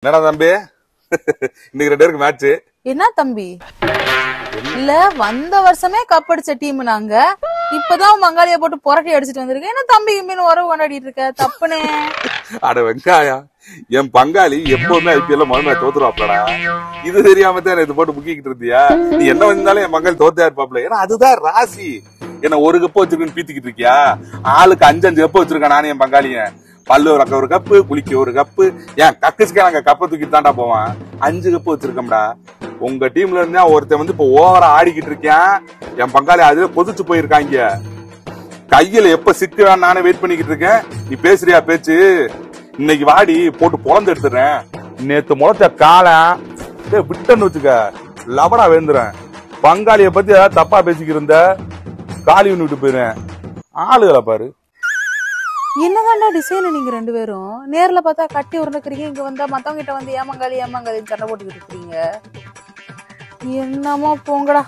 என்னடா தம்பி இன்னைக்கு 2 பேருக்கு மேட்ச். என்ன தம்பி இல்ல வந்த வருஷமே கப் அடிச்ச டீம் நாங்க இப்பதான் மங்காளிய போட்டு புரட்டி அடிச்சிட்டு வந்திருக்கேன். என்ன தம்பி மீன் உறவு கொண்டாடிட்டு இருக்க தப்புனே. அட வெங்காயா, என் பங்காளி எப்பவுமே ஐபிஎல்ல முதல்ல தோத்துருவாப்லடா. இது தெரியாம தான் இது போட்டு முக்கிக்கிட்டு இருந்தியா? நீ என்ன வந்தாலும் என் பங்காளி தோத்தா இருப்பாப்ல. ஏன்னா அதுதான் ராசி. என்ன ஒரு கப்பு வச்சிருக்கேன்னு பீத்திக்கிட்டு இருக்கியா? ஆளுக்கு 5 கப்பு வச்சிருக்கேன் நானும் என் பங்காளிய. பல்லு விளக்க ஒரு கப்பு, குளிக்க ஒரு கப்பு, ஏன் கக்குச்சுக்கா நாங்க கப்பை தூக்கிட்டு தாண்டா போவான். 5 கப்பு வச்சிருக்கோம்டா. உங்க டீம்ல இருந்தா ஒருத்தன் வந்து இப்ப ஓவரா ஆடிக்கிட்டு இருக்கேன். என் பங்காளி அதுவே கொதிச்சு போயிருக்காங்க. கையில எப்ப சிக்குவான்னு நானே வெயிட் பண்ணிக்கிட்டு இருக்கேன். நீ பேசுறியா பேச்சு? இன்னைக்கு வாடி போட்டு பொழந்து எடுத்துறேன். நேத்து முளைச்ச காலம் விட்டன்னு வச்சுக்க லபடா வேந்துறேன். பங்காளிய பத்தி ஏதாவது தப்பா பேசிக்கிட்டு இருந்த காலி விட்டு போயிருவேன். ஆளுகளை பாரு. என்னதான்டா டிசைன் நீங்க 2 பேரும் நேர்ல பார்த்தா கட்டி உருண்டுக்கிறீங்க, இங்க வந்தா மத்தவங்க கிட்ட வந்து ஏமாங்காலி ஏமாங்காலின்னு சண்டை போட்டுக்கிட்டு இருக்கீங்க. என்னமோ போங்கடா.